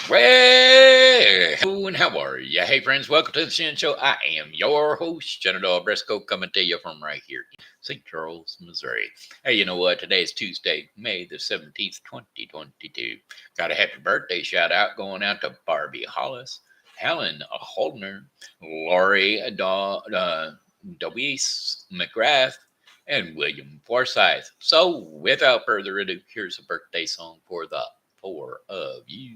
Well, hello and how are you? Hey, friends, welcome to the Shen Show. I am your host, General Briscoe, coming to you from right here in St. Charles, Missouri. Hey, you know what? Today is Tuesday, May the 17th, 2022. Got a happy birthday shout out going out to Barbie, Hollis, Helen, Holdner, Lori, Deweese, McGrath, and William Forsyth. So, without further ado, here's a birthday song for the four of you.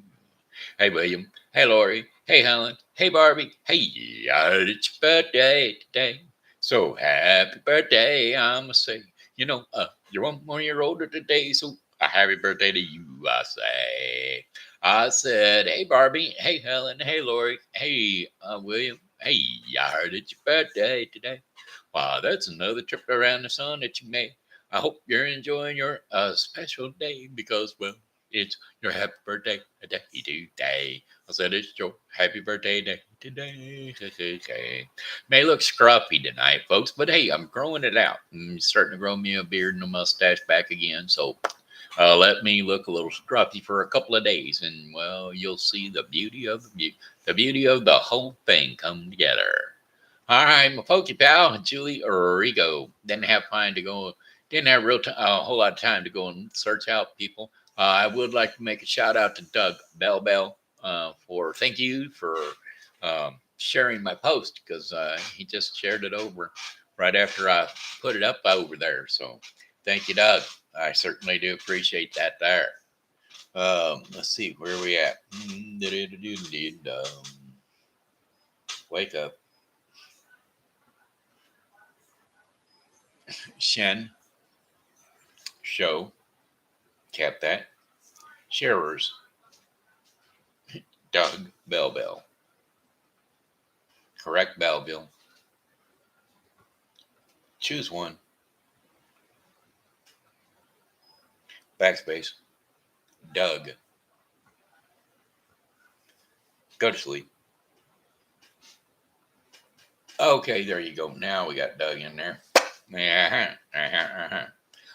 Hey, William. Hey, Lori. Hey, Helen. Hey, Barbie. Hey, it's your birthday today. So happy birthday, I'ma say. You're 1 year older today, so a happy birthday to you, I say. I said, hey, Barbie. Hey, Helen. Hey, Lori. Hey, William. Hey, I heard it's your birthday today. Wow, that's another trip around the sun that you made. I hope you're enjoying your special day because, well, it's your happy birthday today. I said it's your happy birthday day today. May look scruffy tonight, folks, but hey, I'm growing it out. I'm starting to grow me a beard and a mustache back again, so let me look a little scruffy for a couple of days, and well, you'll see the beauty of the beauty of the whole thing come together. All right, my Pokey pal, Julie Regot. Didn't have a whole lot of time to go and search out people. I would like to make a shout out to Doug Bell for thank you for sharing my post because he just shared it over right after I put it up over there. So thank you, Doug. I certainly do appreciate that there. Let's see, where are we at? Wake up. Shen, show, cap that. Sharers, Doug Bell. Correct Belleville. Choose one. Backspace. Doug. Go to sleep. Okay, there you go. Now we got Doug in there.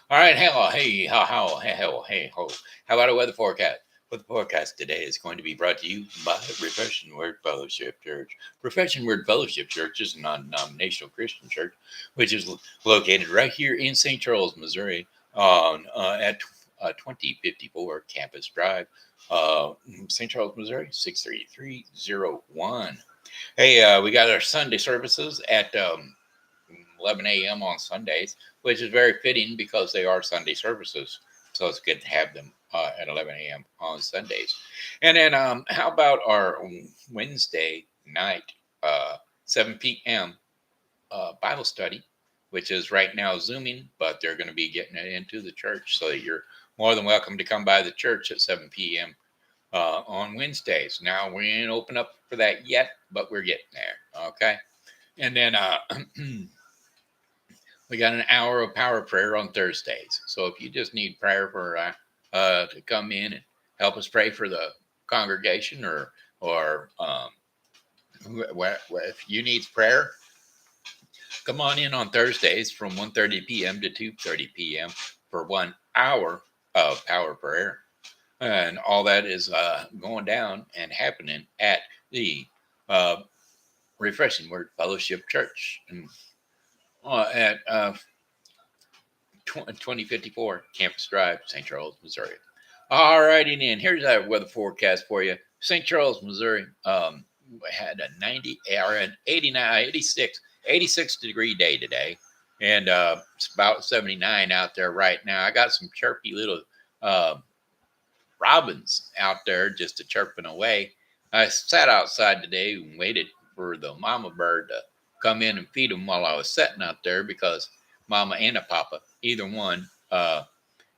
All right, hell, hey, hey, ho. How about a weather forecast? Well, the forecast today is going to be brought to you by Refreshing Word Fellowship Church. Refreshing Word Fellowship Church is a non-denominational Christian church, which is located right here in St. Charles, Missouri, on at 2054 Campus Drive, St. Charles, Missouri, 63301. Hey, we got our Sunday services at 11 a.m. on Sundays, which is very fitting because they are Sunday services. So it's good to have them at 11 a.m. on Sundays. And then how about our Wednesday night, 7 p.m. Bible study, which is right now Zooming, but they're going to be getting it into the church. So you're more than welcome to come by the church at 7 p.m. On Wednesdays. Now, we ain't open up for that yet, but we're getting there. Okay. And then we got an hour of power prayer on Thursdays. So if you just need prayer for to come in and help us pray for the congregation, or if you need prayer, come on in on Thursdays from 1:30 p.m. to 2:30 p.m. for 1 hour of power prayer, and all that is going down and happening at the Refreshing Word Fellowship Church at 2054 Campus Drive, St. Charles, Missouri. All righty, then. Here's our weather forecast for you. St. Charles, Missouri had a 90 or an 89, 86 degree day today. And it's about 79 out there right now. I got some chirpy little robins out there just a chirping away. I sat outside today and waited for the mama bird to come in and feed them while I was sitting out there because mama and a papa, either one,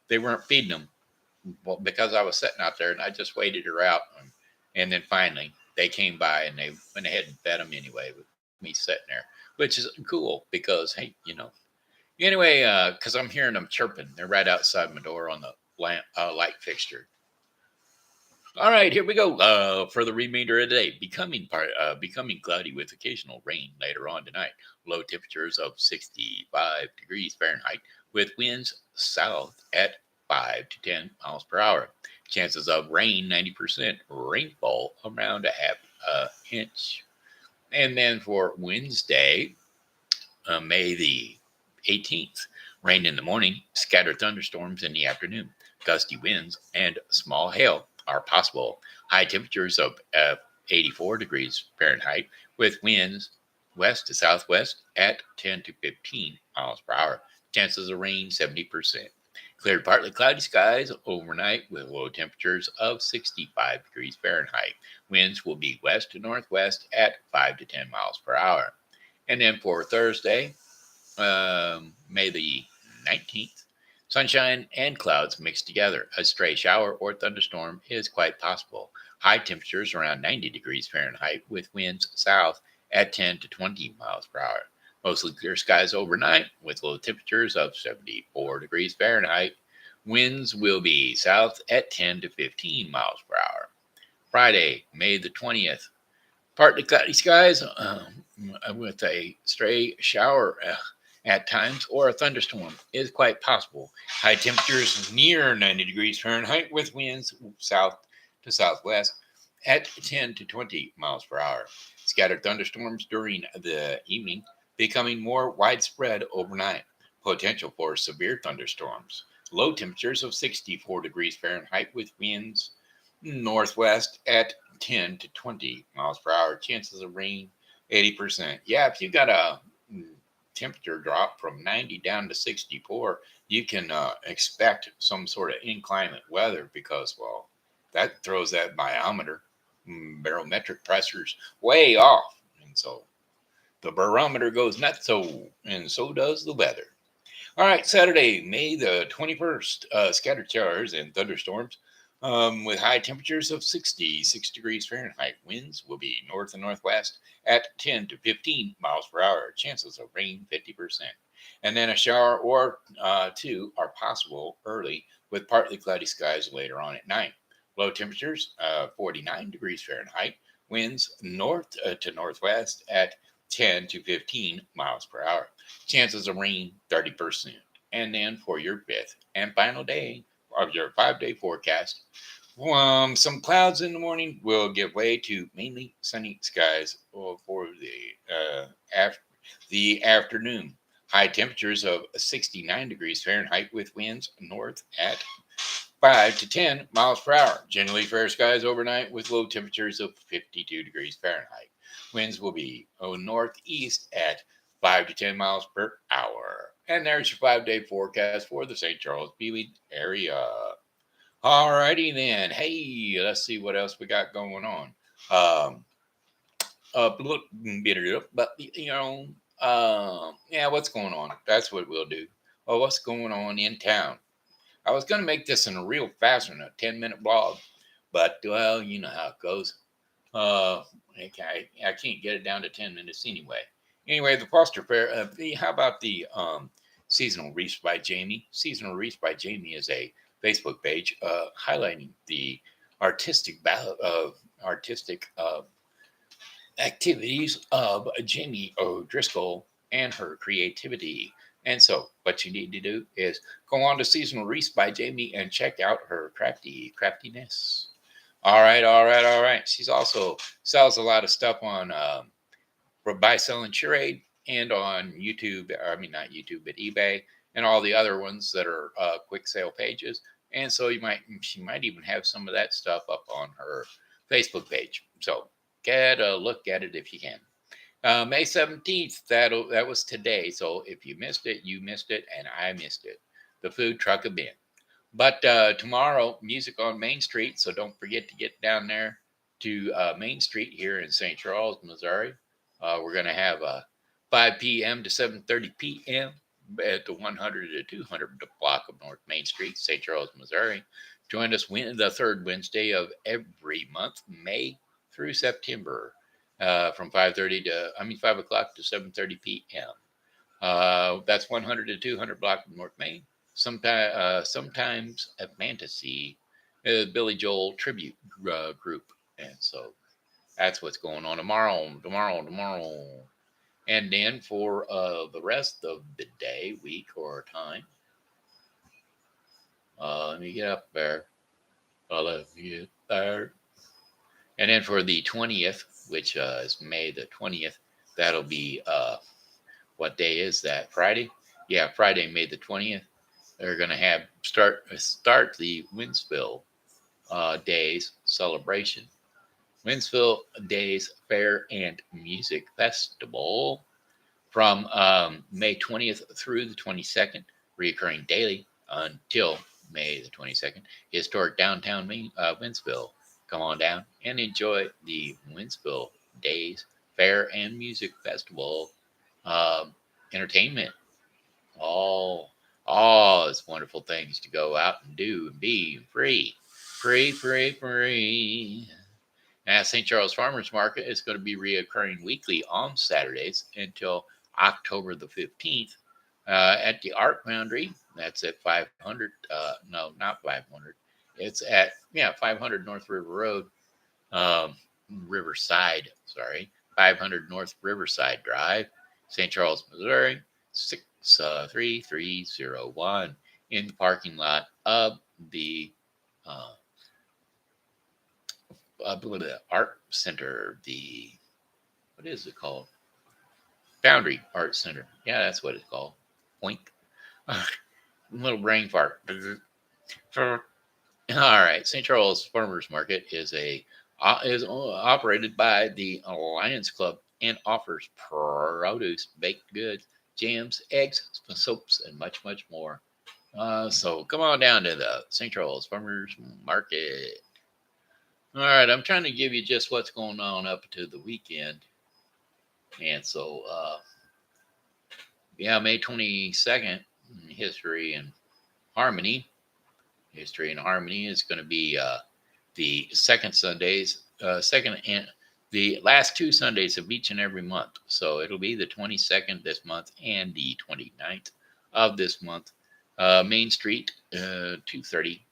they weren't feeding them. Well, because I was sitting out there and I just waited her out. And then finally they came by and they went ahead and fed them anyway with me sitting there, which is cool because, hey, anyway, because I'm hearing them chirping. They're right outside my door on the light fixture. All right, here we go. For the remainder of the day, becoming cloudy with occasional rain later on tonight. Low temperatures of 65 degrees Fahrenheit with winds south at 5 to 10 miles per hour. Chances of rain 90%. Rainfall around a half inch. And then for Wednesday, May the 18th, rain in the morning, scattered thunderstorms in the afternoon, gusty winds, and small hail are possible. High temperatures of 84 degrees Fahrenheit with winds west to southwest at 10 to 15 miles per hour. Chances of rain 70%. Clear partly cloudy skies overnight with low temperatures of 65 degrees Fahrenheit. Winds will be west to northwest at 5 to 10 miles per hour. And then for Thursday, May the 19th, sunshine and clouds mixed together. A stray shower or thunderstorm is quite possible. High temperatures around 90 degrees Fahrenheit with winds south at 10 to 20 miles per hour. Mostly clear skies overnight with low temperatures of 74 degrees Fahrenheit. Winds will be south at 10 to 15 miles per hour. Friday, May the 20th, partly cloudy skies with a stray shower at times or a thunderstorm is quite possible. High temperatures near 90 degrees Fahrenheit with winds south to southwest at 10 to 20 miles per hour. Scattered thunderstorms during the evening becoming more widespread overnight. Potential for severe thunderstorms. Low temperatures of 64 degrees Fahrenheit with winds northwest at 10 to 20 miles per hour. Chances of rain 80%. Yeah, if you got a temperature drop from 90 down to 64, you can expect some sort of inclement weather because, well, that throws that barometric pressures way off. And so the barometer goes nuts, and so does the weather. All right, Saturday, May the 21st, scattered showers and thunderstorms with high temperatures of 66 degrees Fahrenheit. Winds will be north and northwest at 10 to 15 miles per hour. Chances of rain 50%. And then a shower or two are possible early with partly cloudy skies later on at night. Low temperatures 49 degrees Fahrenheit. Winds north to northwest at 10 to 15 miles per hour. Chances of rain 30%. And then for your fifth and final day of your 5-day forecast, some clouds in the morning will give way to mainly sunny skies for the afternoon. High temperatures of 69 degrees Fahrenheit with winds north at 5 to 10 miles per hour. Generally fair skies overnight with low temperatures of 52 degrees Fahrenheit. Winds will be northeast at 5 to 10 miles per hour. And there's your 5-day forecast for the St. Charles Beeley area. Alrighty then. Hey, let's see what else we got going on. But yeah, what's going on? That's what we'll do. Oh, what's going on in town? I was going to make this in a real fast one, a 10-minute blog, but well, you know how it goes. I can't get it down to 10 minutes anyway. Anyway, the Foster Fair. How about the Seasonal Reefs by Jamie? Seasonal Reefs by Jamie is a Facebook page highlighting the artistic activities of Jamie O'Driscoll and her creativity. And so, what you need to do is go on to Seasonal Reefs by Jamie and check out her craftiness. All right. She's also sells a lot of stuff on for buy, sell, and charade, and on YouTube. I mean, not YouTube, but eBay, and all the other ones that are quick sale pages. And so she might even have some of that stuff up on her Facebook page. So get a look at it if you can. May 17th, that was today. So if you missed it, you missed it, and I missed it. The food truck event. But tomorrow, music on Main Street. So don't forget to get down there to Main Street here in St. Charles, Missouri. We're going to have 5 p.m. to 7:30 p.m. at the 100 to 200 block of North Main Street, St. Charles, Missouri. Join us the third Wednesday of every month, May through September, from 5 o'clock to 7:30 p.m. That's 100 to 200 block of North Main. Sometimes a fantasy Billy Joel tribute group, and so that's what's going on tomorrow. And then for the rest of the day, week, or time, let me get up there. I love you there. And then for the 20th, which is May the 20th, that'll be, what day is that? Friday? Yeah, Friday, May the 20th. They're going to have start the Winsville Days celebration. Winsville Days Fair and Music Festival from May 20th through the 22nd, reoccurring daily until May the 22nd. Historic downtown Winsville. Come on down and enjoy the Winsville Days Fair and Music Festival. Entertainment, all all it's wonderful things to go out and do and be free, free, free, free. Now, St. Charles Farmers Market is going to be reoccurring weekly on Saturdays until October the 15th at the Art Foundry. That's at 500. No, not 500. It's at, 500 North River Road, um, Riverside, sorry, 500 North Riverside Drive, St. Charles, Missouri, 63301 in the parking lot of the uh, art center, what is it called? Foundry Art Center. Yeah, that's what it's called. Point. Little brain fart. All right, St. Charles Farmers Market is operated by the Alliance Club and offers produce, baked goods, jams, eggs, soaps, and much, much more. So come on down to the St. Charles Farmers Market. All right, I'm trying to give you just what's going on up to the weekend. And so, May 22nd, History and Harmony. History and Harmony is going to be the second and the last two Sundays of each and every month. So it'll be the 22nd this month and the 29th of this month. Main Street, 230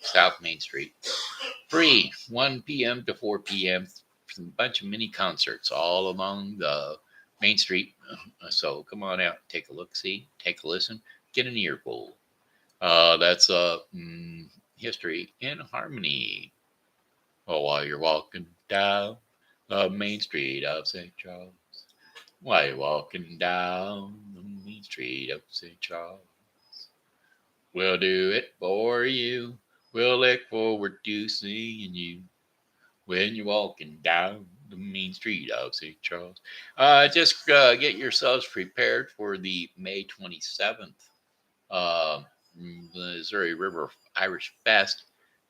South Main Street. Free, 1 p.m. to 4 p.m. A bunch of mini concerts all along the Main Street. So come on out, take a look, see, take a listen, get an earful. That's History in Harmony. Oh, while you're walking down the Main Street of St. Charles, while you're walking down the Main Street of St. Charles, we'll do it for you. We'll look forward to seeing you when you're walking down the Main Street of St. Charles. Just get yourselves prepared for the May 27th Missouri River Irish Fest.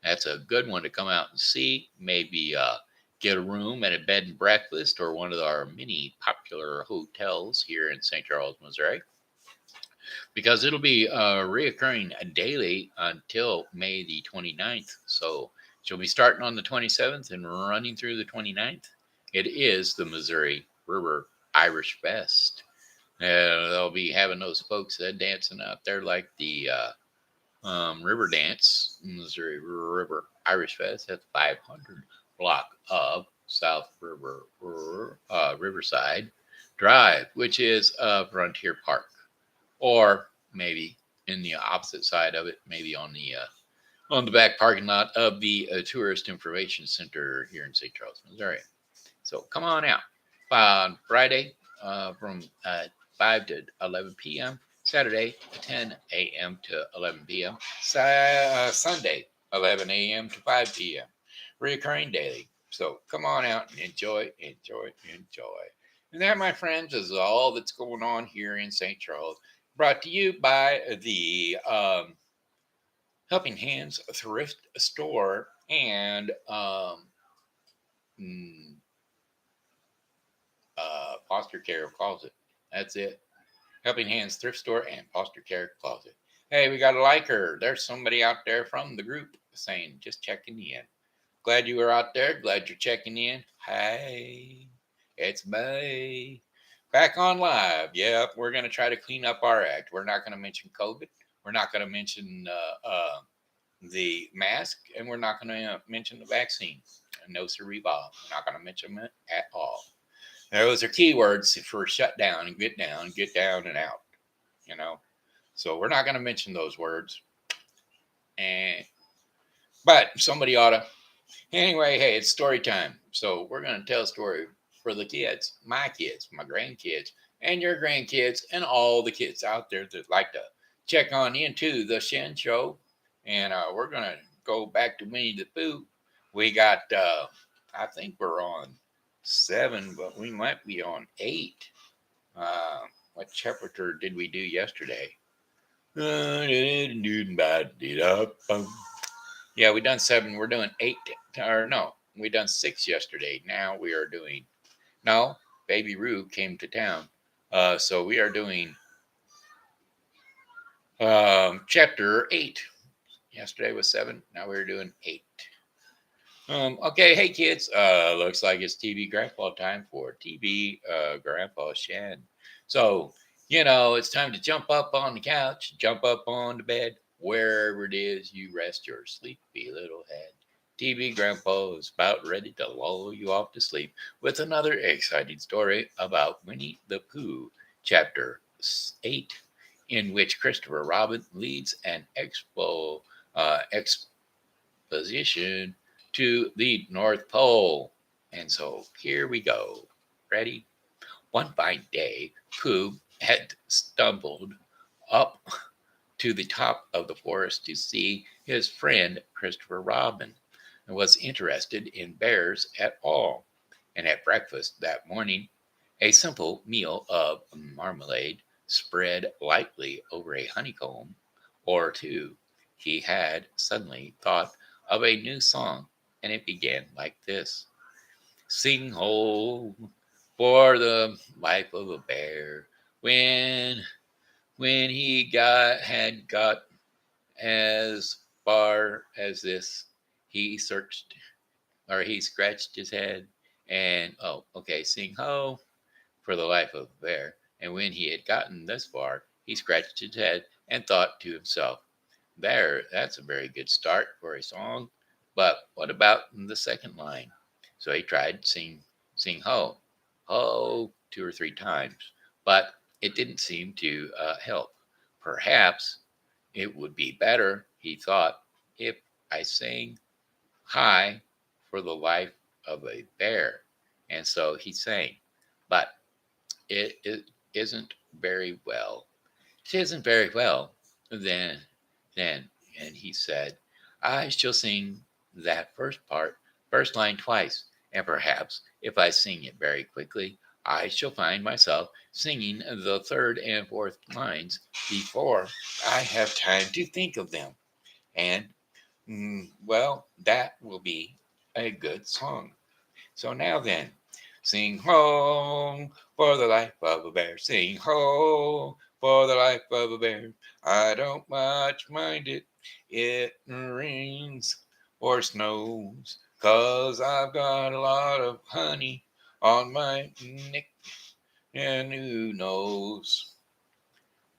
That's a good one to come out and see. Maybe get a room at a bed and breakfast or one of our many popular hotels here in St. Charles, Missouri, because it'll be reoccurring daily until May the 29th. So she'll be starting on the 27th and running through the 29th. It is the Missouri River Irish Fest. They'll be having those folks dancing out there like the River Dance, Missouri River Irish Fest at the 500 block of South Riverside Drive, which is Frontier Park, or maybe in the opposite side of it, maybe on the back parking lot of the Tourist Information Center here in St. Charles, Missouri. So come on out on Friday from 5 to 11 p.m. Saturday, 10 a.m. to 11 p.m. Sunday, 11 a.m. to 5 p.m. Reoccurring daily. So come on out and enjoy, enjoy, enjoy. And that, my friends, is all that's going on here in St. Charles. Brought to you by the Helping Hands Thrift Store and Foster Care Closet. That's it. Helping Hands Thrift Store and Foster Care Closet. Hey, we got a liker. There's somebody out there from the group saying, just checking in. Glad you were out there. Glad you're checking in. Hey, it's me. Back on live. Yep, we're going to try to clean up our act. We're not going to mention COVID. We're not going to mention the mask. And we're not going to mention the vaccine. No siree, Bob. We're not going to mention it at all. Those are keywords for shut down and get down and out, So we're not going to mention those words. And But somebody ought to. Anyway, hey, it's story time. So we're going to tell a story for the kids, my grandkids, and your grandkids, and all the kids out there that like to check on into the Shen show. And we're going to go back to Winnie the Pooh. We got, I think we're on 7, but we might be on 8. What chapter did we do yesterday? Yeah, we done 7. We're doing 8, or no, we done 6 yesterday. Now we are doing, no, Baby Roo came to town. So we are doing chapter 8. Yesterday was 7. Now we're doing 8. Okay, hey kids. Looks like it's TV Grandpa time for TV Grandpa Shen. So, it's time to jump up on the couch, jump up on the bed, wherever it is you rest your sleepy little head. TV Grandpa is about ready to lull you off to sleep with another exciting story about Winnie the Pooh, chapter 8, in which Christopher Robin leads an exposition to the North Pole. And so here we go. Ready? One fine day, Pooh had stumbled up to the top of the forest to see his friend Christopher Robin and was interested in bears at all. And at breakfast that morning, a simple meal of marmalade spread lightly over a honeycomb or two, he had suddenly thought of a new song, and it began like this: Sing ho for the life of a bear, when he got as far as this, he searched, or he scratched his head, and sing ho for the life of a bear. And when he had gotten this far, he scratched his head and thought to himself, that's a very good start for a song. But what about the second line? So he tried sing ho, ho 2 or 3 times, but it didn't seem to help. Perhaps it would be better, he thought, if I sang hi for the life of a bear. And so he sang, but it isn't very well. It isn't very well. Then, then, and he said, I shall sing that first line twice, and perhaps if I sing it very quickly, I shall find myself singing the third and fourth lines before I have time to think of them. And, that will be a good song. So now then, sing ho for the life of a bear. Sing ho for the life of a bear. I don't much mind it. It rains or snows, 'cause I've got a lot of honey on my neck and new nose.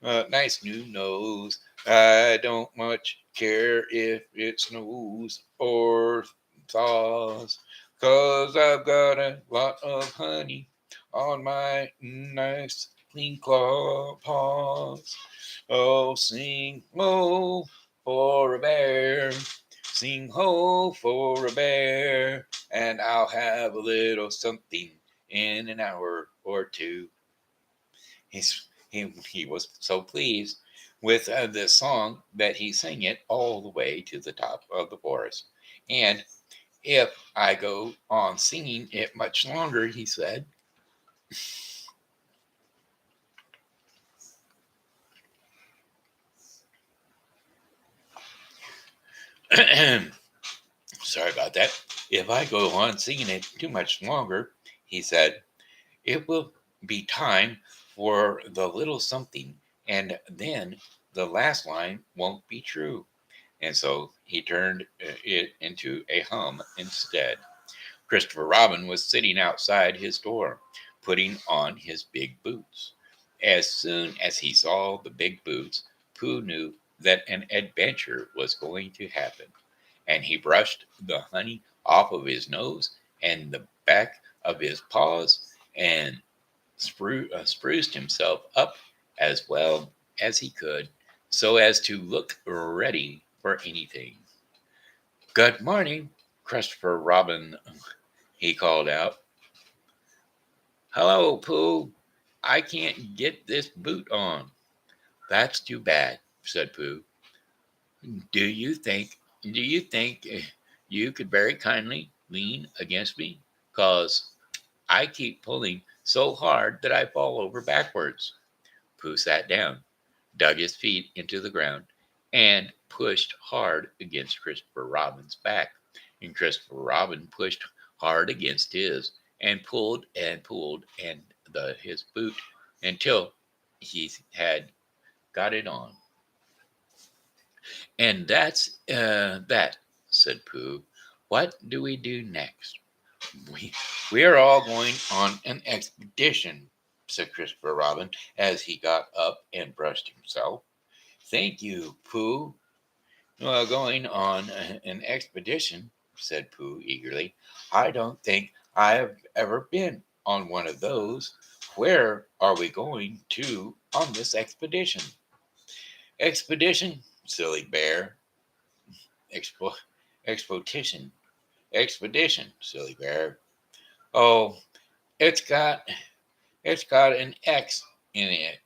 Nice new nose. I don't much care if it snows or thaws, 'cause I've got a lot of honey on my nice clean claw paws. Oh, sing ho for a bear. Sing ho for a bear. And I'll have a little something in an hour or two. He was so pleased with this song that he sang it all the way to the top of the forest. And if I go on singing it much longer, he said, sorry about that. If I go on singing it too much longer, he said, it will be time for the little something, and then the last line won't be true. And so he turned it into a hum instead. Christopher Robin was sitting outside his door, putting on his big boots. As soon as he saw the big boots, Pooh knew that an adventure was going to happen, and he brushed the honey off of his nose and the back of his paws and spruced himself up as well as he could so as to look ready for anything. Good morning, Christopher Robin, he called out. Hello, Pooh. I can't get this boot on. That's too bad, said Pooh. Do you think you could very kindly lean against me? 'Cause I keep pulling so hard that I fall over backwards. Pooh sat down, dug his feet into the ground, and pushed hard against Christopher Robin's back. And Christopher Robin pushed hard against his and pulled his boot until he had got it on. And that, said Pooh. What do we do next? We, we are all going on an expedition, said Christopher Robin as he got up and brushed himself. Thank you, Pooh. Well, going on an expedition, said Pooh eagerly. I don't think I have ever been on one of those. Where are we going to on this expedition? Expedition, silly bear. Expo- expedition. Expedition, silly bear. Oh, it's got it's got an X in it.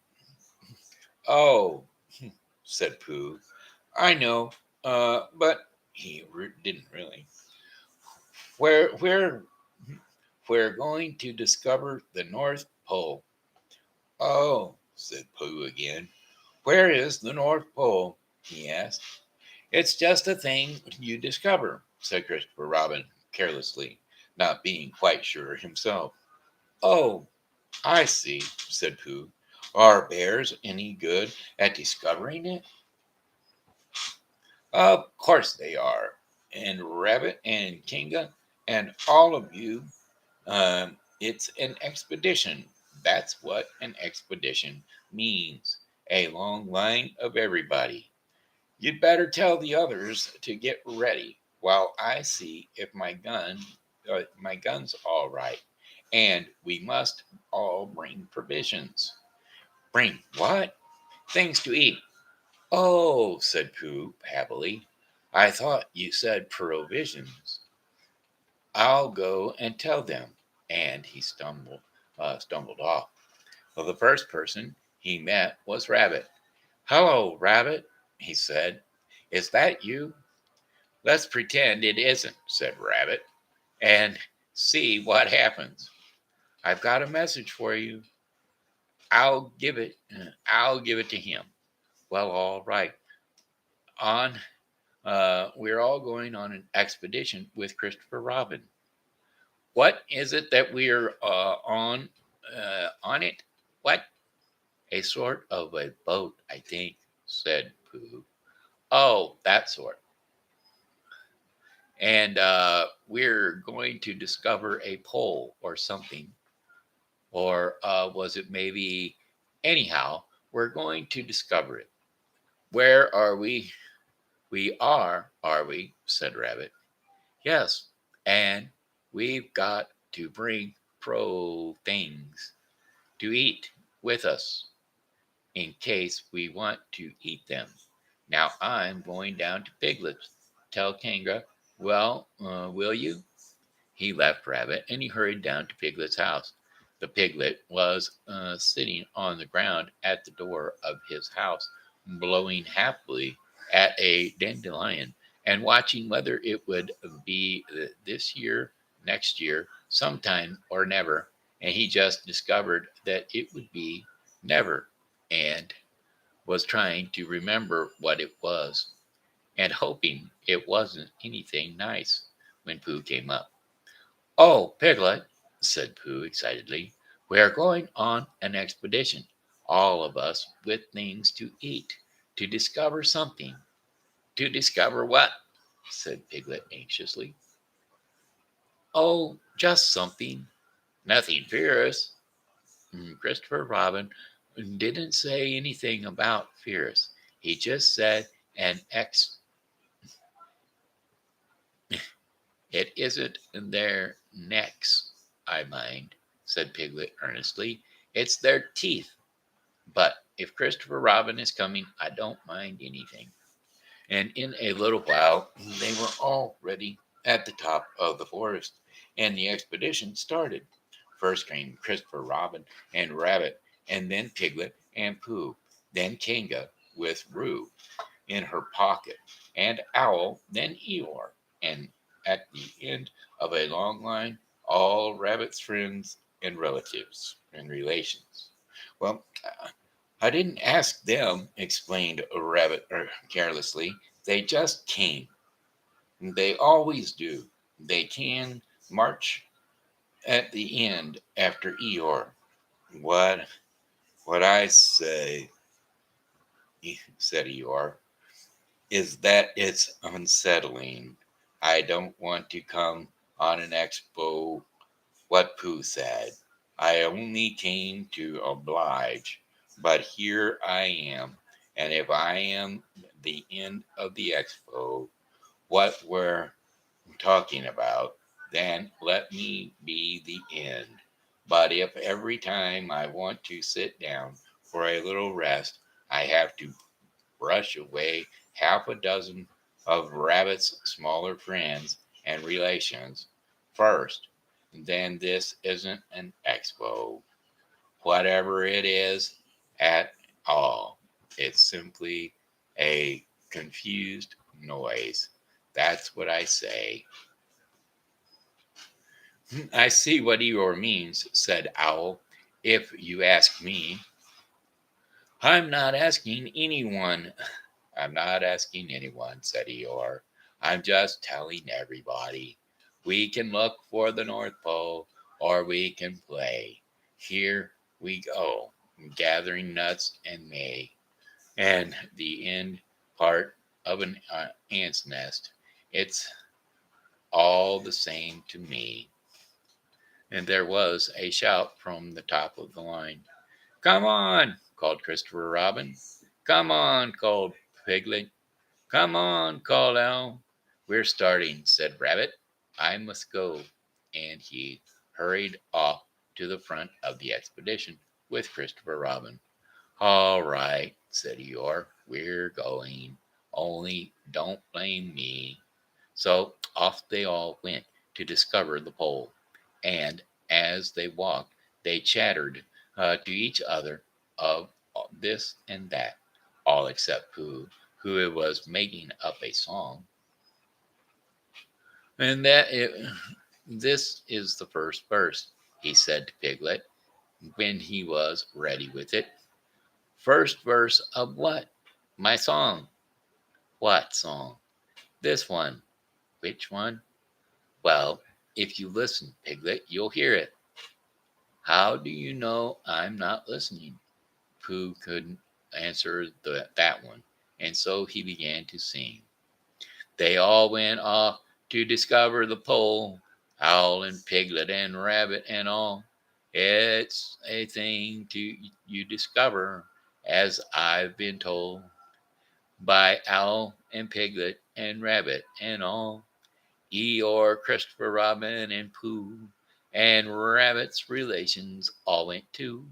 Oh, said Pooh. I know, but didn't really. Where we're going to discover the North Pole. Oh, said Pooh again. Where is the North Pole? He asked. It's just a thing you discover, said Christopher Robin carelessly, not being quite sure himself. Oh, I see, said Pooh. Are bears any good at discovering it? Of course they are. And Rabbit and Kinga and all of you, it's an expedition. That's what an expedition means. A long line of everybody. You'd better tell the others to get ready while I see if my gun's all right. And we must all bring provisions. Bring what? Things to eat. Oh, said Pooh happily. I thought you said provisions. I'll go and tell them. And he stumbled off. Well, the first person he met was Rabbit. Hello, Rabbit, he said. Is that you? Let's pretend it isn't, said Rabbit, and see what happens. I've got a message for you. I'll give it. I'll give it to him. Well, all right. On. We're all going on an expedition with Christopher Robin. What is it that we're on? On it? What? A sort of a boat, I think, said Pooh. Oh, that sort. And we're going to discover a pole or something. Or was it maybe, anyhow, we're going to discover it. Where are we? We are we? Said Rabbit. Yes, and we've got to bring pro things to eat with us in case we want to eat them. Now I'm going down to Piglet's. Tell Kanga, well, will you? He left Rabbit and he hurried down to Piglet's house. The piglet was sitting on the ground at the door of his house, blowing happily at a dandelion and watching whether it would be this year, next year, sometime, or never. And he just discovered that it would be never and was trying to remember what it was and hoping it wasn't anything nice when Pooh came up. Oh, Piglet, said Pooh excitedly, we are going on an expedition, all of us with things to eat, to discover something. To discover what? Said Piglet anxiously. Oh, just something. Nothing fierce. Christopher Robin didn't say anything about fierce. He just said an ex. It isn't their necks I mind, said Piglet earnestly. It's their teeth. But if Christopher Robin is coming, I don't mind anything. And in a little while, they were already at the top of the forest, and the expedition started. First came Christopher Robin and Rabbit, and then Piglet and Pooh, then Kinga with Roo in her pocket, and Owl, then Eeyore, and at the end of a long line, all Rabbit's friends and relatives and relations. Well, I didn't ask them, explained Rabbit carelessly. They just came. They always do. They can march at the end after Eeyore. What what I say, said Eeyore, is that it's unsettling. I don't want to come on an expo. What Pooh said. I only came to oblige, but here I am. And if I am the end of the expo, what we're talking about, then let me be the end. But if every time I want to sit down for a little rest, I have to brush away half a dozen of Rabbit's smaller friends and relations first, then this isn't an expo, whatever it is at all. It's simply a confused noise. That's what I say. I see what Eeyore means, said Owl. If you ask me, I'm not asking anyone. I'm not asking anyone, said Eeyore. I'm just telling everybody. We can look for the North Pole or we can play. Here we go, gathering nuts and May. And the end part of an ant's nest. It's all the same to me. And there was a shout from the top of the line. Come on, called Christopher Robin. Come on, called Piglet. Come on, called Owl. We're starting, said Rabbit. I must go. And he hurried off to the front of the expedition with Christopher Robin. All right, said Eeyore. We're going. Only don't blame me. So off they all went to discover the pole. And as they walked, they chattered to each other of this and that, all except Pooh, who was making up a song. And this is the first verse, he said to Piglet when he was ready with it. First verse of what? My song. What song? This one. Which one? Well, if you listen, Piglet, you'll hear it. How do you know I'm not listening? Pooh couldn't answer that one, and so he began to sing. They all went off to discover the pole, Owl and Piglet and Rabbit and all. It's a thing to you discover, as I've been told, by Owl and Piglet and Rabbit and all. Eeyore, Christopher Robin, and Pooh, and Rabbit's relations all went too.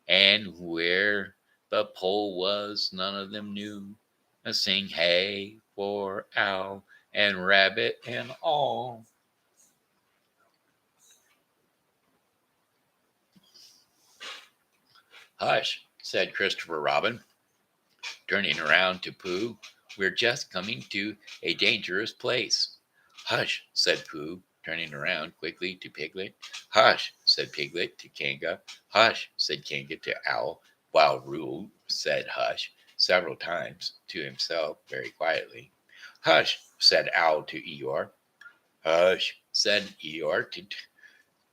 And where the pole was, none of them knew. Sing hey for Owl and Rabbit and all. Hush, said Christopher Robin, turning around to Pooh. We're just coming to a dangerous place. Hush, said Pooh, turning around quickly to Piglet. Hush, said Piglet to Kanga. Hush, said Kanga to Owl, while Rule said hush several times to himself very quietly. Hush, said Owl to Eeyore. Hush, said Eeyore to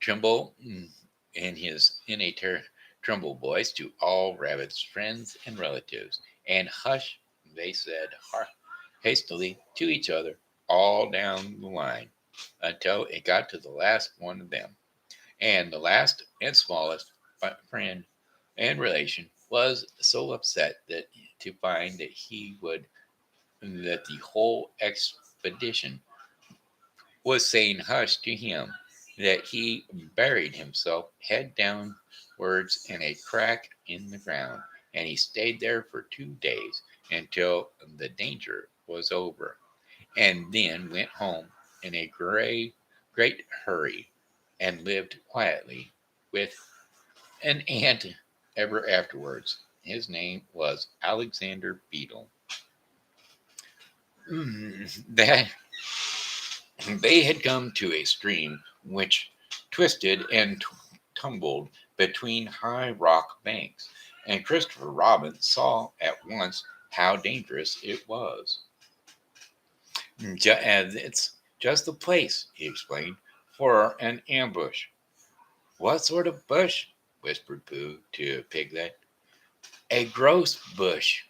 Trimble in a tremble voice to all Rabbit's friends and relatives. And hush, they said hastily to each other all down the line until it got to the last one of them. And the last and smallest friend and relation was so upset to find that the whole expedition was saying hush to him that he buried himself head downwards in a crack in the ground, and he stayed there for 2 days until the danger was over, and then went home in a great hurry and lived quietly with an ant ever afterwards. His name was Alexander Beetle. That they had come to a stream which twisted and tumbled between high rock banks, and Christopher Robin saw at once how dangerous it was. And it's just the place, he explained, for an ambush. What sort of bush? Whispered Pooh to Piglet. A gross bush,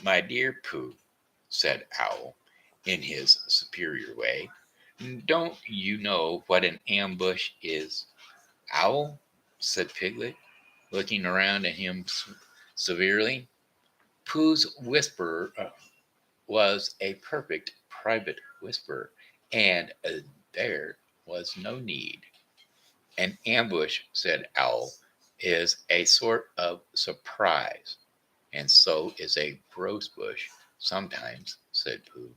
my dear Pooh, said Owl in his superior way. Don't you know what an ambush is? Owl, said Piglet, looking around at him severely. Pooh's whisper was a perfect private whisper, and there was no need. An ambush, said Owl, is a sort of surprise, and so is a rose bush sometimes, said Pooh.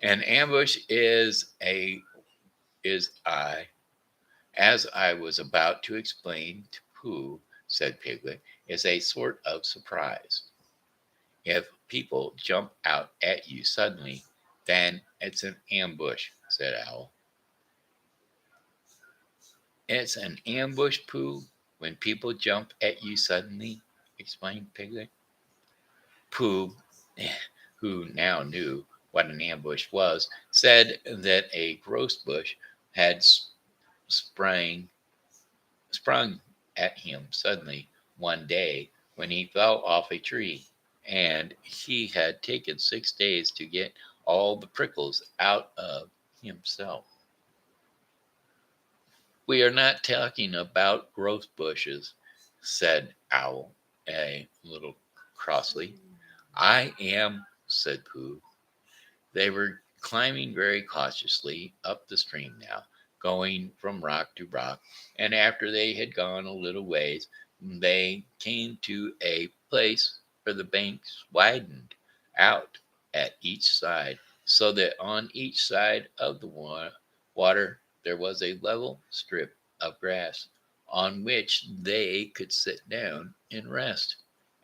An ambush is I as I was about to explain to Pooh, said Piglet, is a sort of surprise. If people jump out at you suddenly, then it's an ambush, said Owl. It's an ambush, Pooh, when people jump at you suddenly, explained Piglet. Pooh, who now knew what an ambush was, said that a gross bush had sprang sprung at him suddenly one day when he fell off a tree, and he had taken 6 days to get all the prickles out of himself. We are not talking about growth bushes, said Owl a little crossly. I am, said Pooh. They were climbing very cautiously up the stream now, going from rock to rock, and after they had gone a little ways, they came to a place where the banks widened out at each side, so that on each side of the water there was a level strip of grass on which they could sit down and rest.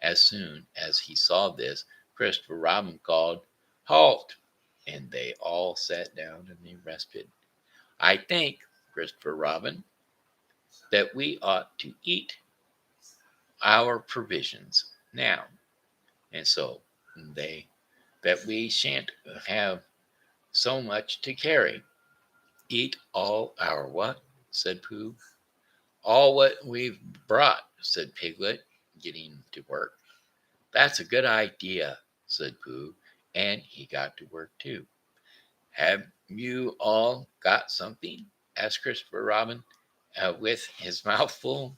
As soon as he saw this, Christopher Robin called, "Halt!" and they all sat down and they rested. I think, Christopher Robin, that we ought to eat our provisions now, and so they that we shan't have so much to carry. Eat all our what? Said Pooh. All what we've brought, said Piglet, getting to work. That's a good idea, said Pooh, and he got to work too. Have you all got something? Asked Christopher Robin, with his mouth full.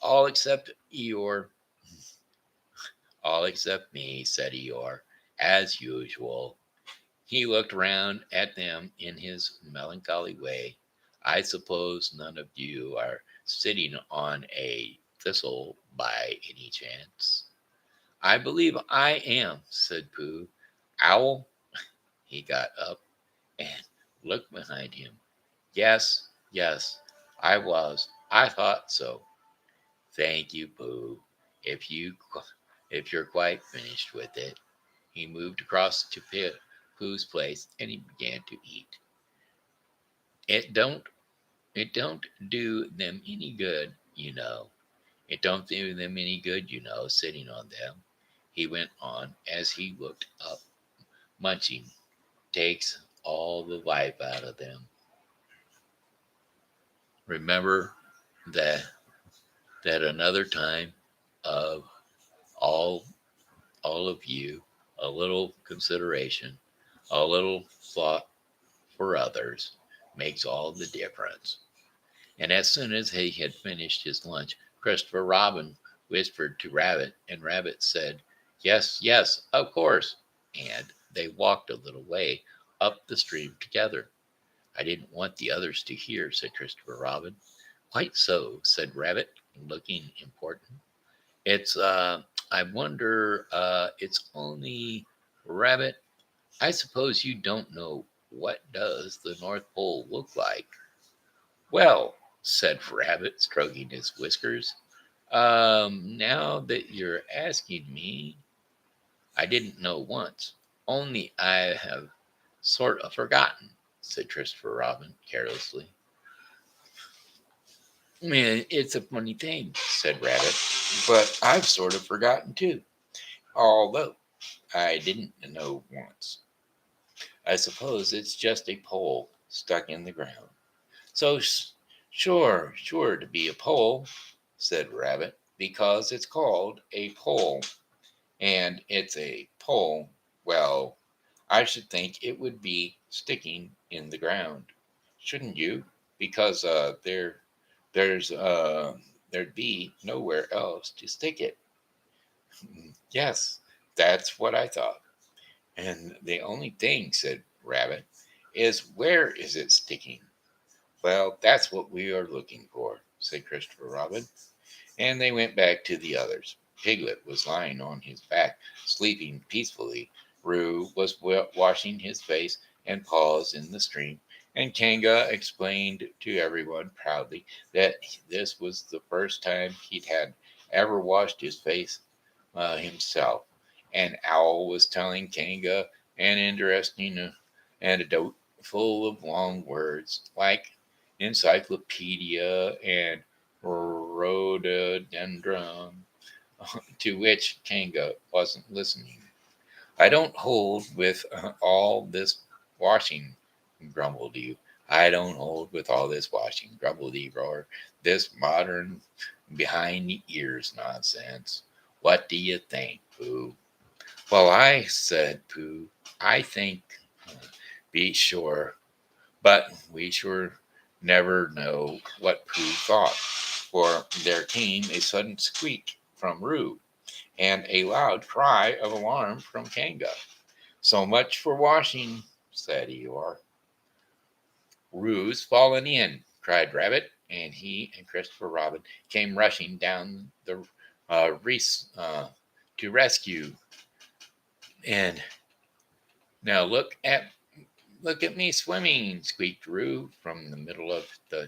All except Eeyore. All except me, said Eeyore, as usual. He looked round at them in his melancholy way. I suppose none of you are sitting on a thistle by any chance? I believe I am, said Pooh. Owl, he got up and looked behind him. Yes, yes, I was. I thought so. Thank you, Pooh. If you if you're quite finished with it. He moved across to Pooh's place and he began to eat. It don't it don't do them any good, you know. It don't do them any good, you know, sitting on them. He went on as he looked up. Munching takes all the life out of them. Remember that another time of all all of you, a little consideration, a little thought for others makes all the difference. And as soon as he had finished his lunch, Christopher Robin whispered to Rabbit, and Rabbit said, "Yes, yes, of course." And they walked a little way up the stream together. I didn't want the others to hear, said Christopher Robin. Quite so, said Rabbit, looking important. It's, I wonder, it's only Rabbit. I suppose you don't know what does the North Pole look like. Well, said Rabbit, stroking his whiskers, now that you're asking me, I didn't know once, only I have sort of forgotten, said Christopher Robin carelessly. Man, it's a funny thing, said Rabbit, but I've sort of forgotten too, although I didn't know once. I suppose it's just a pole stuck in the ground. So, sure to be a pole, said Rabbit, because it's called a pole, and it's a pole, well, I should think it would be sticking in the ground, shouldn't you? Because there's there'd be nowhere else to stick it. Yes, that's what I thought. And the only thing, said Rabbit, is where is it sticking? Well, that's what we are looking for, said Christopher Robin. And they went back to the others. Piglet was lying on his back, sleeping peacefully. Roo was washing his face and paws in the stream, and Kanga explained to everyone proudly that this was the first time he'd had ever washed his face himself. And Owl was telling Kanga an interesting anecdote full of long words like encyclopedia and rhododendron, to which Kanga wasn't listening. I don't hold with all this washing, grumbled you. I don't hold with all this washing, grumbled Igor. This modern behind the ears nonsense. What do you think, Pooh? Well, said Pooh, I think, be sure, but we sure never know what Pooh thought, for there came a sudden squeak from Roo, and a loud cry of alarm from Kanga. So much for washing, said Eeyore. Roo's fallen in, cried Rabbit, and he and Christopher Robin came rushing down the reef to rescue. And now look at me swimming, squeaked Roo from the middle of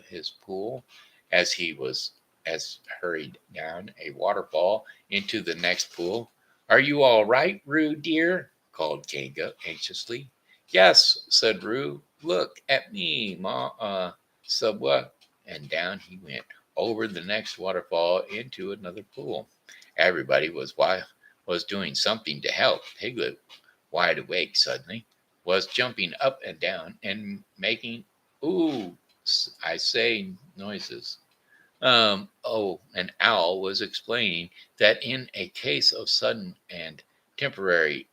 his pool as he was as hurried down a waterfall into the next pool. Are you all right, Roo dear? Called Kanga anxiously. Yes, said Roo. Look at me, Subwa. And down he went over the next waterfall into another pool. Everybody was doing something to help. Piglet, wide awake suddenly, was jumping up and down and making ooh, I say noises. An owl was explaining that in a case of sudden and temporary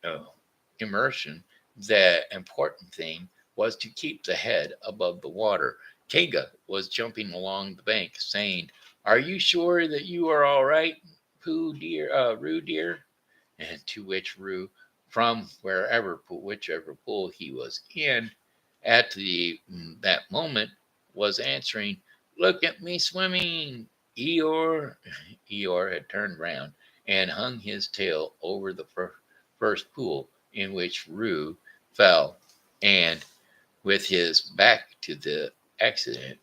immersion, the important thing was to keep the head above the water. Kanga was jumping along the bank, saying, "Are you sure that you are all right, Pooh dear, Roo dear?" And to which Roo, from whichever pool he was in, at that moment, was answering, "Look at me swimming." Eeyore had turned round and hung his tail over the first pool in which Roo fell, and with his back to the accident,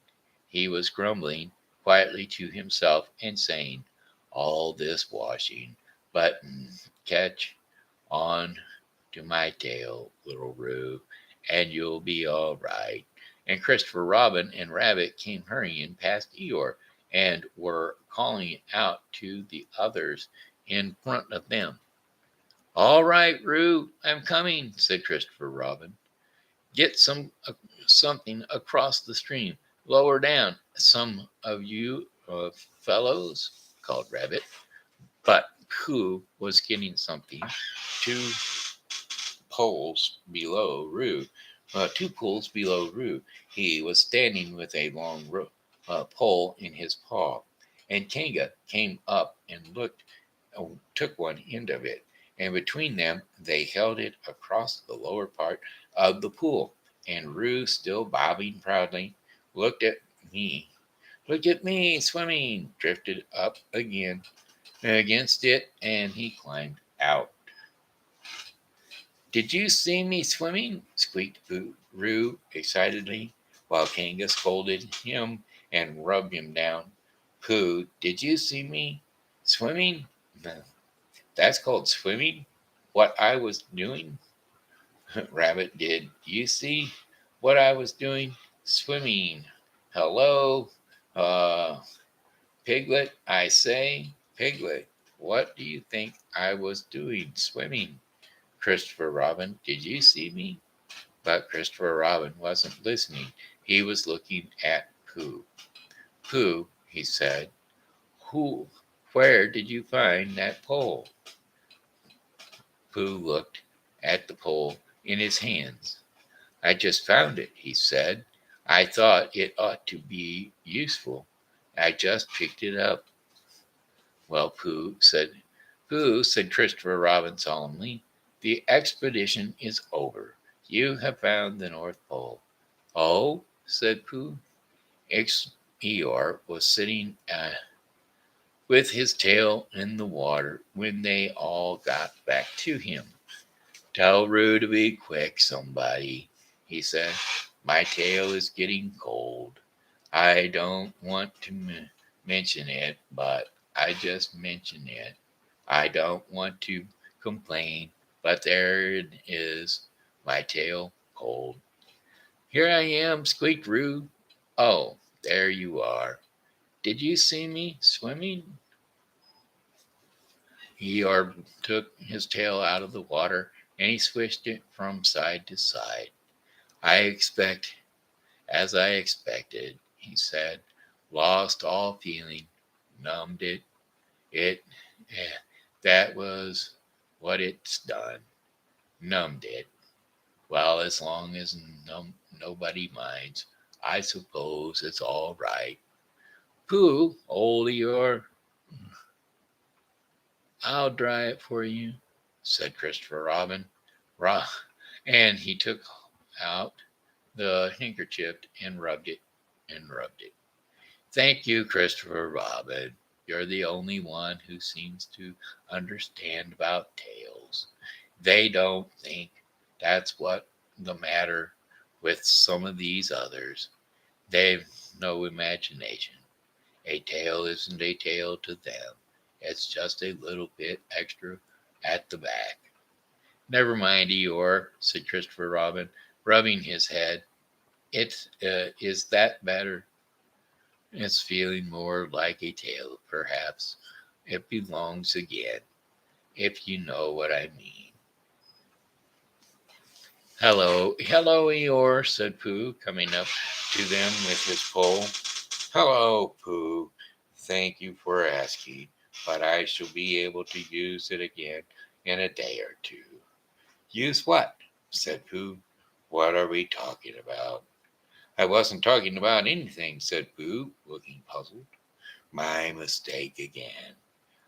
he was grumbling quietly to himself and saying, "All this washing, but catch on to my tail, little Roo, and you'll be all right." And Christopher Robin and Rabbit came hurrying past Eeyore and were calling out to the others in front of them. "All right, Roo, I'm coming," said Christopher Robin. "Get something across the stream. Lower down, some of you fellows," called Rabbit. But Pooh was getting something two poles below Roo. 2 pools below Roo. He was standing with a long pole in his paw, and Kanga came up and took one end of it, and between them they held it across the lower part of the pool. And Roo, still bobbing proudly, looked at me. "Look at me swimming!" Drifted up again against it, and he climbed out. Did you see me swimming? Squeaked Roo excitedly, while Kanga scolded him and rubbed him down. Pooh, did you see me swimming? No, that's called swimming. What I was doing? Rabbit, did you see what I was doing? Swimming. Hello, uh, Piglet, I say. Piglet, what do you think I was doing swimming? Christopher Robin, did you see me? But Christopher Robin wasn't listening. He was looking at Pooh. Pooh, he said, Who, where did you find that pole? Pooh looked at the pole in his hands. I just found it, he said. I thought it ought to be useful. I just picked it up. Well, Pooh, said Christopher Robin solemnly, the expedition is over. You have found the North Pole. Oh, said Pooh. Eeyore was sitting with his tail in the water when they all got back to him. Tell Roo to be quick, somebody, he said. My tail is getting cold. I don't want to mention it, but I just mention it. I don't want to complain, but there it is, my tail cold. Here I am, squeaked Roo. Oh, there you are. Did you see me swimming? Eeyore took his tail out of the water and he swished it from side to side. I expect, as I expected, he said, lost all feeling, numbed it. It, eh, that was what it's done, numbed it. Well, as long as nobody minds, I suppose it's all right. Pooh, old Eeyore, I'll dry it for you, said Christopher Robin. And he took out the handkerchief and rubbed it. Thank you, Christopher Robin. You're the only one who seems to understand about tails. They don't think that's what the matter with some of these others. They've no imagination. A tail isn't a tail to them. It's just a little bit extra at the back. Never mind, Eeyore, said Christopher Robin, rubbing his head. Is that better? It's feeling more like a tail, perhaps. It belongs again, if you know what I mean. Hello, Eeyore, said Pooh, coming up to them with his pole. Hello, Pooh. Thank you for asking, but I shall be able to use it again in a day or two. Use what? Said Pooh. What are we talking about? I wasn't talking about anything, said Pooh, looking puzzled. My mistake again.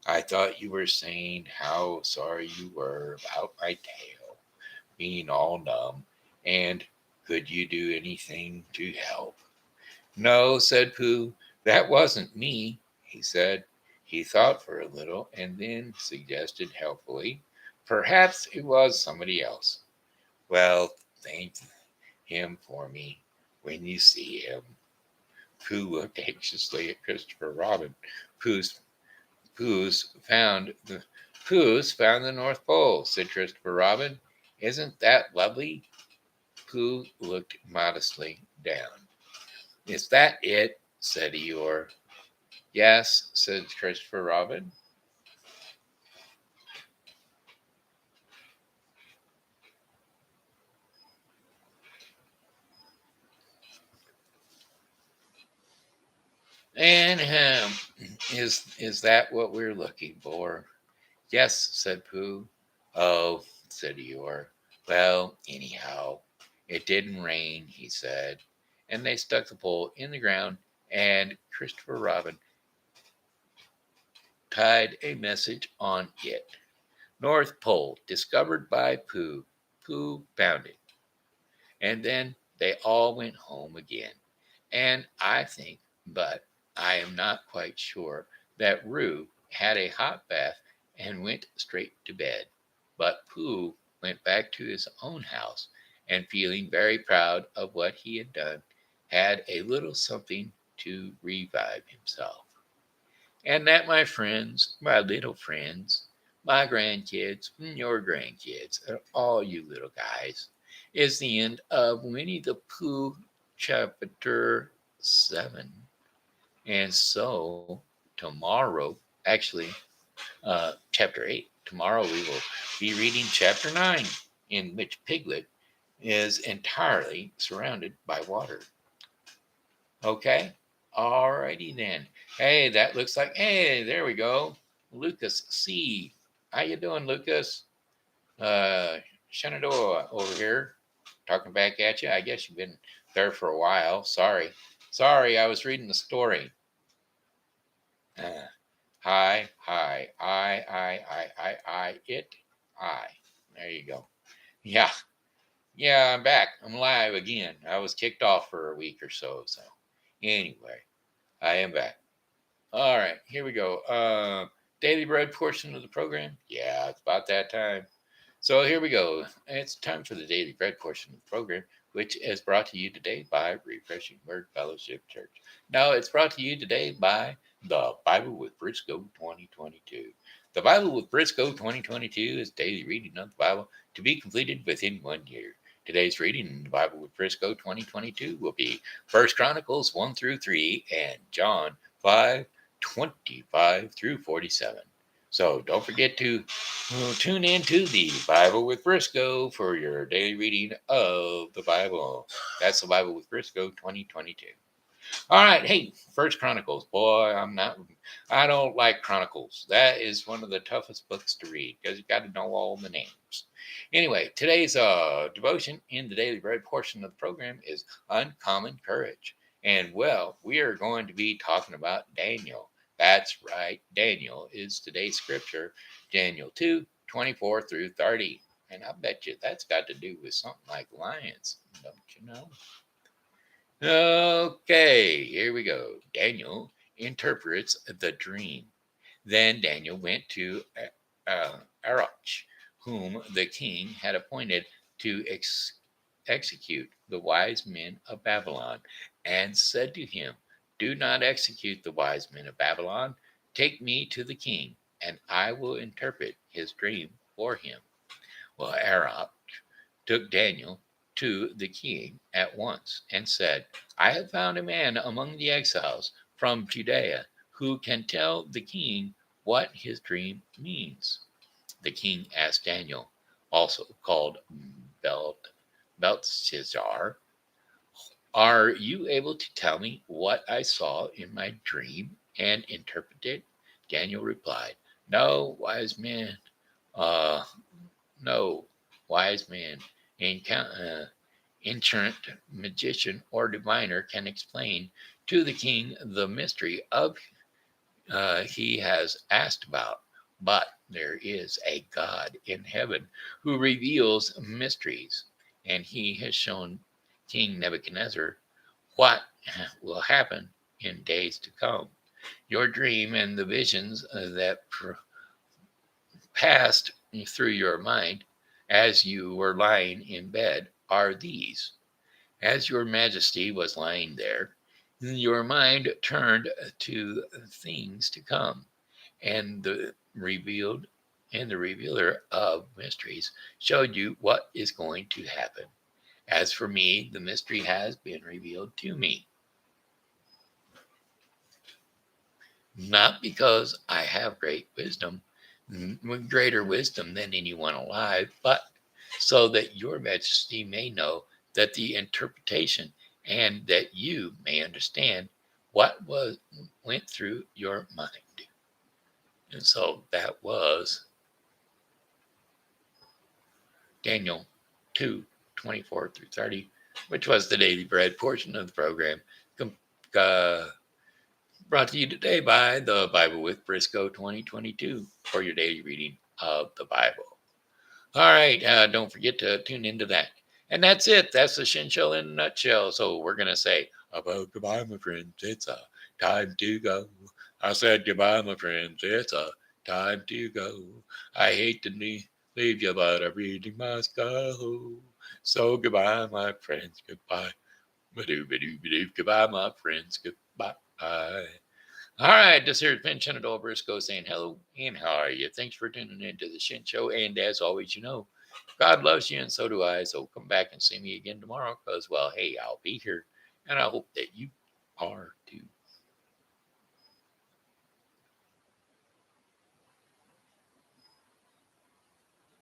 I thought you were saying how sorry you were about my tail being all numb, and could you do anything to help? No, said Pooh, that wasn't me, he said. He thought for a little and then suggested helpfully, perhaps it was somebody else. Well, thank him for me when you see him. Pooh looked anxiously at Christopher Robin. Pooh's Pooh's found the Pooh's found the North Pole, said Christopher Robin. Isn't that lovely? Pooh looked modestly down. Is that it? Said Eeyore. Yes, said Christopher Robin. And is that what we're looking for? Yes, said Pooh. Oh, said Eeyore. Well, anyhow, it didn't rain, he said. And they stuck the pole in the ground, and Christopher Robin tied a message on it. North Pole, discovered by Pooh. Pooh found it. And then they all went home again. And I think, but I am not quite sure, that Roo had a hot bath and went straight to bed. But Pooh went back to his own house and, feeling very proud of what he had done, had a little something to revive himself. And that, my friends, my little friends, my grandkids, your grandkids, and all you little guys, is the end of Winnie the Pooh chapter 7. And so tomorrow, actually, chapter 8, tomorrow we will be reading chapter 9, in which Piglet is entirely surrounded by water. Okay? Alrighty then. Hey, that looks like, hey, there we go. Lucas C. How you doing, Lucas? Shenandoah over here, talking back at you. I guess you've been there for a while. Sorry. Sorry, I was reading the story. Hi, it, I. There you go. Yeah, yeah, I'm back. I'm live again. I was kicked off for a week or so. So, anyway, I am back. All right, here we go. Daily bread portion of the program. Yeah, it's about that time. So here we go. It's time for the daily bread portion of the program, which is brought to you today by Refreshing Word Fellowship Church. Now, it's brought to you today by the Bible with Briscoe 2022. The Bible with Briscoe 2022 is daily reading of the Bible to be completed within 1 year. Today's reading in the Bible with Briscoe 2022 will be 1 Chronicles 1 through 3 and John 5:25 through 47. So don't forget to tune in to the Bible with Briscoe for your daily reading of the Bible. That's the Bible with Briscoe 2022. All right, hey, First Chronicles. Boy, I don't like Chronicles. That is one of the toughest books to read because you got to know all the names. Anyway, today's devotion in the daily bread portion of the program is Uncommon Courage. And well, we are going to be talking about Daniel. That's right, Daniel is today's scripture, Daniel 2:24 through 30. And I bet you that's got to do with something like lions, don't you know? Okay, here we go. Daniel interprets the dream. Then Daniel went to Arach, whom the king had appointed to execute the wise men of Babylon, and said to him, "Do not execute the wise men of Babylon. Take me to the king, and I will interpret his dream for him." Well, Arach took Daniel to the king at once and said, "I have found a man among the exiles from Judea who can tell the king what his dream means." The king asked Daniel, also called Belteshazzar, "Are you able to tell me what I saw in my dream and interpret it?" Daniel replied, "No, wise man, uh, no, wise man, ancient magician or diviner can explain to the king the mystery of he has asked about. But there is a God in heaven who reveals mysteries, and he has shown King Nebuchadnezzar what will happen in days to come. Your dream and the visions that passed through your mind as you were lying in bed are these. As your majesty was lying there, your mind turned to things to come, and the revealer of mysteries showed you what is going to happen. As for me, the mystery has been revealed to me. Not because I have great wisdom, greater wisdom than anyone alive, but so that your majesty may know that the interpretation and that you may understand what went through your mind. And so that was Daniel 2:24 through 30, which was the daily bread portion of the program, brought to you today by the Bible with Briscoe 2022 for your daily reading of the Bible. All right, don't forget to tune into that. And that's it. That's the Shen Show in a nutshell. So we're going to say, about goodbye, my friends. It's a time to go. I said goodbye, my friends. It's a time to go. I hate to leave. Leave you, but a reading must go. So goodbye, my friends, goodbye. Ba-doo, goodbye, my friends, goodbye. All right, this here's Ben Shenandoah Briscoe saying hello and how are you? Thanks for tuning in to the Shen Show. And as always, God loves you and so do I. So come back and see me again tomorrow because, well, hey, I'll be here. And I hope that you are too.